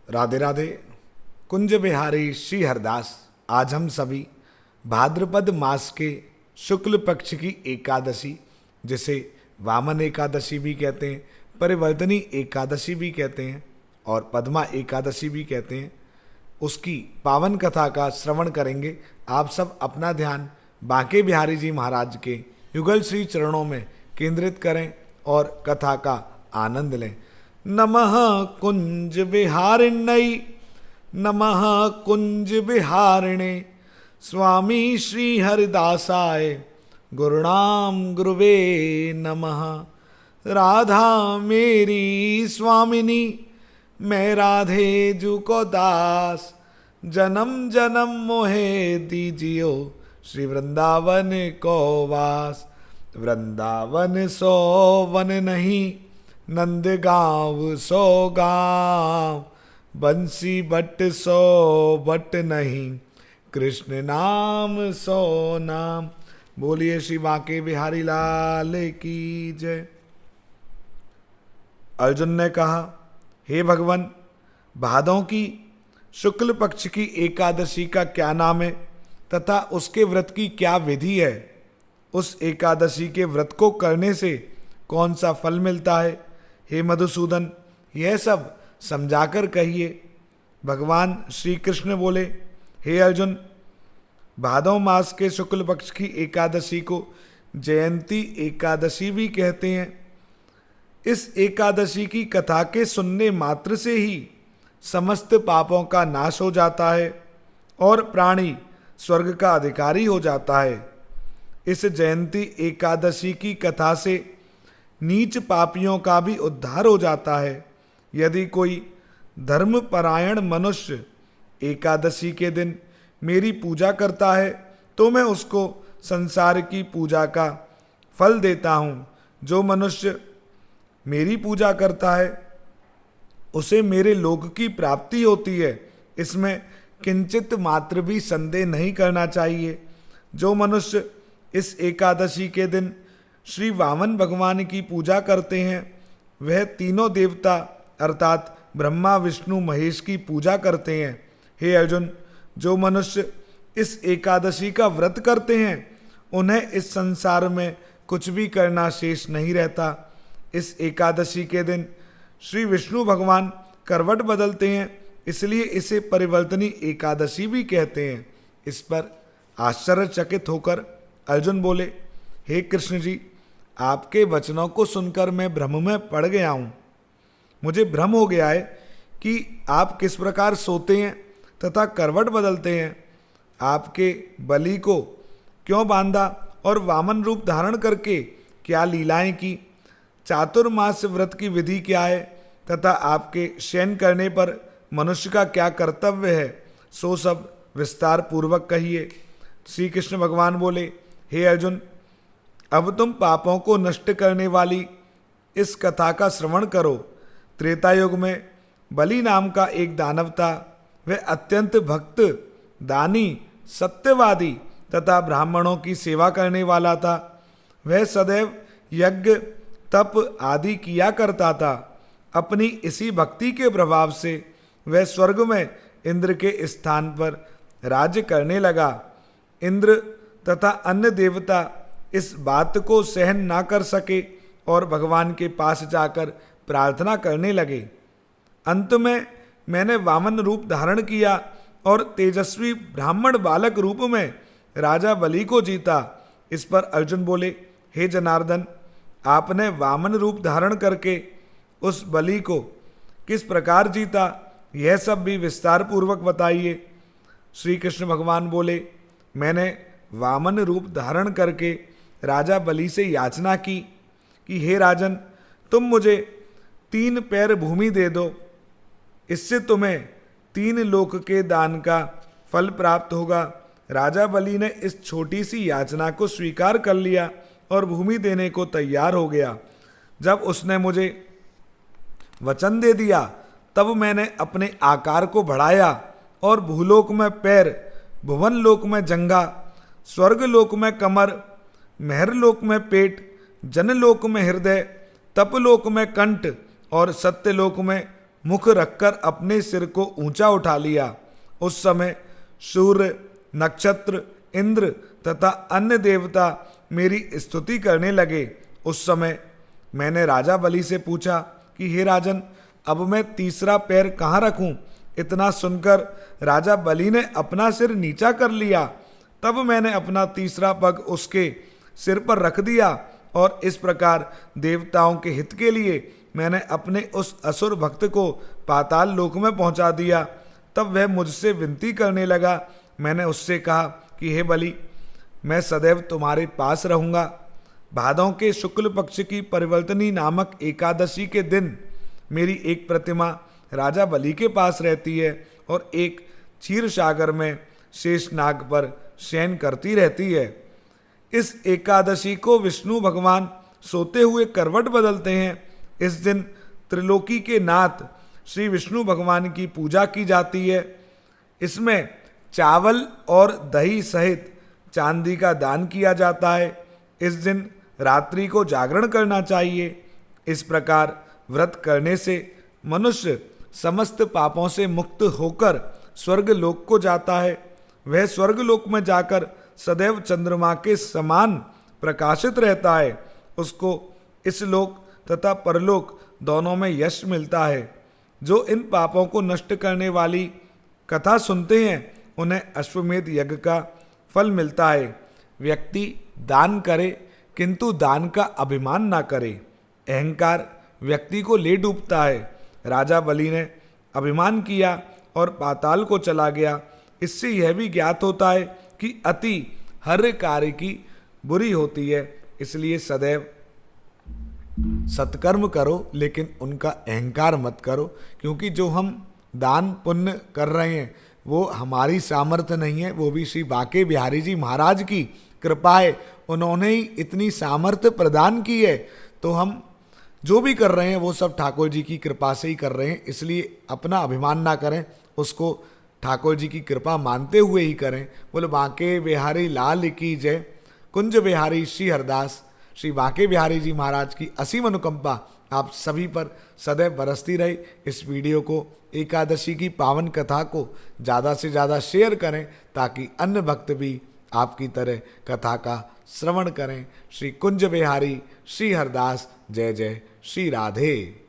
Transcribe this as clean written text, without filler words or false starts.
राधे राधे। कुंज बिहारी श्री हरदास। आज हम सभी भाद्रपद मास के शुक्ल पक्ष की एकादशी, जिसे वामन एकादशी भी कहते हैं, परिवर्तनी एकादशी भी कहते हैं और पद्मा एकादशी भी कहते हैं, उसकी पावन कथा का श्रवण करेंगे। आप सब अपना ध्यान बांके बिहारी जी महाराज के युगल श्री चरणों में केंद्रित करें और कथा का आनंद लें। नमः कुंज बिहारिण्यै, नमः कुंज बिहारिणे, स्वामी श्री हरिदासाय गुरुणाम गुरुवे नमः। राधा मेरी स्वामिनी, मैं राधे जू को दास, जन्म जन्म मोहे दीजियो श्री वृंदावन को वास। वृंदावन सो वन नहीं, नंद गाँव सो गाँव, बंसी बट सो बट नहीं, कृष्ण नाम सो नाम। बोलिए श्री बांके बिहारी लाल की जय। अर्जुन ने कहा, हे भगवान, भादों की शुक्ल पक्ष की एकादशी का क्या नाम है तथा उसके व्रत की क्या विधि है? उस एकादशी के व्रत को करने से कौन सा फल मिलता है? हे मधुसूदन, यह सब समझाकर कहिए। भगवान श्री कृष्ण बोले, हे अर्जुन, भादों मास के शुक्ल पक्ष की एकादशी को जयंती एकादशी भी कहते हैं। इस एकादशी की कथा के सुनने मात्र से ही समस्त पापों का नाश हो जाता है और प्राणी स्वर्ग का अधिकारी हो जाता है। इस जयंती एकादशी की कथा से नीच पापियों का भी उद्धार हो जाता है। यदि कोई धर्मपरायण मनुष्य एकादशी के दिन मेरी पूजा करता है तो मैं उसको संसार की पूजा का फल देता हूँ। जो मनुष्य मेरी पूजा करता है उसे मेरे लोक की प्राप्ति होती है, इसमें किंचित मात्र भी संदेह नहीं करना चाहिए। जो मनुष्य इस एकादशी के दिन श्री वामन भगवान की पूजा करते हैं वह तीनों देवता अर्थात ब्रह्मा विष्णु महेश की पूजा करते हैं। हे अर्जुन, जो मनुष्य इस एकादशी का व्रत करते हैं उन्हें इस संसार में कुछ भी करना शेष नहीं रहता। इस एकादशी के दिन श्री विष्णु भगवान करवट बदलते हैं, इसलिए इसे परिवर्तनी एकादशी भी कहते हैं। इस पर आश्चर्यचकित होकर अर्जुन बोले, हे कृष्ण जी, आपके वचनों को सुनकर मैं भ्रम में पड़ गया हूँ। मुझे भ्रम हो गया है कि आप किस प्रकार सोते हैं तथा करवट बदलते हैं। आपके बलि को क्यों बांधा और वामन रूप धारण करके क्या लीलाएं की? चातुर्मास व्रत की विधि क्या है तथा आपके शयन करने पर मनुष्य का क्या कर्तव्य है, सो सब विस्तार पूर्वक कहिए। श्री कृष्ण भगवान बोले, हे अर्जुन, अब तुम पापों को नष्ट करने वाली इस कथा का श्रवण करो। त्रेता युग में बलि नाम का एक दानव था। वह अत्यंत भक्त, दानी, सत्यवादी तथा ब्राह्मणों की सेवा करने वाला था। वह सदैव यज्ञ तप आदि किया करता था। अपनी इसी भक्ति के प्रभाव से वह स्वर्ग में इंद्र के स्थान पर राज्य करने लगा। इंद्र तथा अन्य देवता इस बात को सहन ना कर सके और भगवान के पास जाकर प्रार्थना करने लगे। अंत में मैंने वामन रूप धारण किया और तेजस्वी ब्राह्मण बालक रूप में राजा बलि को जीता। इस पर अर्जुन बोले, हे जनार्दन, आपने वामन रूप धारण करके उस बलि को किस प्रकार जीता, यह सब भी विस्तार पूर्वक बताइए। श्री कृष्ण भगवान बोले, मैंने वामन रूप धारण करके राजा बलि से याचना की कि हे राजन, तुम मुझे 3 पैर भूमि दे दो, इससे तुम्हें 3 लोक के दान का फल प्राप्त होगा। राजा बलि ने इस छोटी सी याचना को स्वीकार कर लिया और भूमि देने को तैयार हो गया। जब उसने मुझे वचन दे दिया तब मैंने अपने आकार को बढ़ाया और भूलोक में पैर, भुवन लोक में जंघा, स्वर्ग लोक में कमर, महरलोक में पेट, जनलोक में हृदय, तपलोक में कंठ और सत्यलोक में मुख रखकर अपने सिर को ऊंचा उठा लिया। उस समय सूर्य, नक्षत्र, इंद्र तथा अन्य देवता मेरी स्तुति करने लगे। उस समय मैंने राजा बलि से पूछा कि हे राजन, अब मैं तीसरा पैर कहाँ रखूं? इतना सुनकर राजा बलि ने अपना सिर नीचा कर लिया। तब मैंने अपना तीसरा पग उसके सिर पर रख दिया और इस प्रकार देवताओं के हित के लिए मैंने अपने उस असुर भक्त को पाताल लोक में पहुंचा दिया। तब वह मुझसे विनती करने लगा। मैंने उससे कहा कि हे बलि, मैं सदैव तुम्हारे पास रहूँगा। भादों के शुक्ल पक्ष की परिवर्तनी नामक एकादशी के दिन मेरी एक प्रतिमा राजा बलि के पास रहती है और एक क्षीर सागर में शेषनाग पर शयन करती रहती है। इस एकादशी को विष्णु भगवान सोते हुए करवट बदलते हैं। इस दिन त्रिलोकी के नाथ श्री विष्णु भगवान की पूजा की जाती है। इसमें चावल और दही सहित चांदी का दान किया जाता है। इस दिन रात्रि को जागरण करना चाहिए। इस प्रकार व्रत करने से मनुष्य समस्त पापों से मुक्त होकर स्वर्ग लोक को जाता है। वह स्वर्ग लोक में जाकर सदैव चंद्रमा के समान प्रकाशित रहता है। उसको इस लोक तथा परलोक दोनों में यश मिलता है। जो इन पापों को नष्ट करने वाली कथा सुनते हैं उन्हें अश्वमेध यज्ञ का फल मिलता है। व्यक्ति दान करे किंतु दान का अभिमान ना करे। अहंकार व्यक्ति को ले डूबता है। राजा बलि ने अभिमान किया और पाताल को चला गया। इससे यह भी ज्ञात होता है कि अति हर कार्य की बुरी होती है। इसलिए सदैव सत्कर्म करो लेकिन उनका अहंकार मत करो, क्योंकि जो हम दान पुण्य कर रहे हैं वो हमारी सामर्थ्य नहीं है, वो भी श्री बांके बिहारी जी महाराज की कृपा है। उन्होंने ही इतनी सामर्थ्य प्रदान की है। तो हम जो भी कर रहे हैं वो सब ठाकुर जी की कृपा से ही कर रहे हैं। इसलिए अपना अभिमान ना करें, उसको ठाकुर जी की कृपा मानते हुए ही करें। बोले बांके बिहारी लाल की जय। कुंज बिहारी श्री हरदास। श्री बांके बिहारी जी महाराज की असीम अनुकंपा आप सभी पर सदैव बरसती रहे। इस वीडियो को, एकादशी की पावन कथा को ज़्यादा से ज़्यादा शेयर करें ताकि अन्य भक्त भी आपकी तरह कथा का श्रवण करें। श्री कुंज बिहारी श्री हरदास। जय जय श्री राधे।